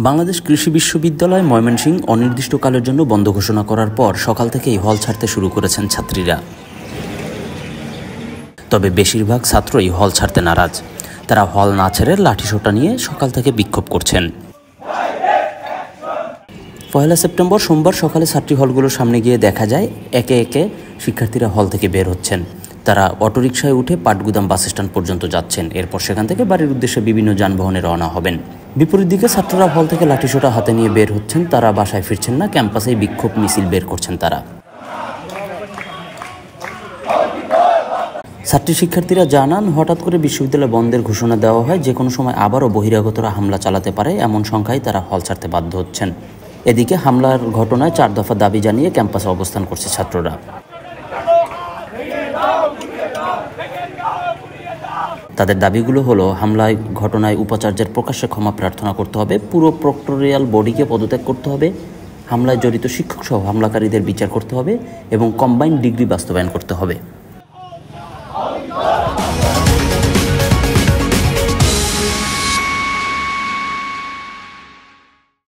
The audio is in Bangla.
বাংলাদেশ কৃষি বিশ্ববিদ্যালয় ময়মনসিংহ অনির্দিষ্টকালের জন্য বন্ধ ঘোষণা করার পর সকাল থেকেই হল ছাড়তে শুরু করেছেন ছাত্রীরা। তবে বেশিরভাগ ছাত্রই হল ছাড়তে নারাজ। তারা হল না ছেড়ে লাঠিসোঁটা নিয়ে সকাল থেকে বিক্ষোভ করছেন। 1 সেপ্টেম্বর সোমবার সকালে ছাত্রী হলগুলোর সামনে গিয়ে দেখা যায় একে একে শিক্ষার্থীরা হল থেকে বের হচ্ছেন। তারা অটোরিকশায় উঠে পাটগুদাম বাস স্ট্যান্ড পর্যন্ত যাচ্ছেন। এরপর সেখান থেকে বাড়ির উদ্দেশ্যে বিভিন্ন যানবাহনে রওনা হবেন। বিপরীত দিকে ছাত্ররা হল থেকে লাঠিসোঁটা হাতে নিয়ে বের হচ্ছেন। তারা বাসায় ফিরছেন না, ক্যাম্পাসেই বিক্ষোভ মিছিল বের করছেন তারা। ছাত্রী শিক্ষার্থীরা জানান, হঠাৎ করে বিশ্ববিদ্যালয় বন্ধের ঘোষণা দেওয়া হয়, যে কোনো সময় আবারও বহিরাগতরা হামলা চালাতে পারে, এমন সংখ্যায় তারা হল ছাড়তে বাধ্য হচ্ছেন। এদিকে হামলার ঘটনায় 4 দফা দাবি জানিয়ে ক্যাম্পাসে অবস্থান করছে ছাত্ররা। তাদের দাবিগুলো হলো, হামলায় ঘটনায় উপাচার্যের প্রকাশ্যে ক্ষমা প্রার্থনা করতে হবে, পুরো প্রক্টোরিয়াল বডিকে পদত্যাগ করতে হবে, হামলায় জড়িত শিক্ষক সহ হামলাকারীদের বিচার করতে হবে এবং কম্বাইন্ড ডিগ্রি বাস্তবায়ন করতে হবে।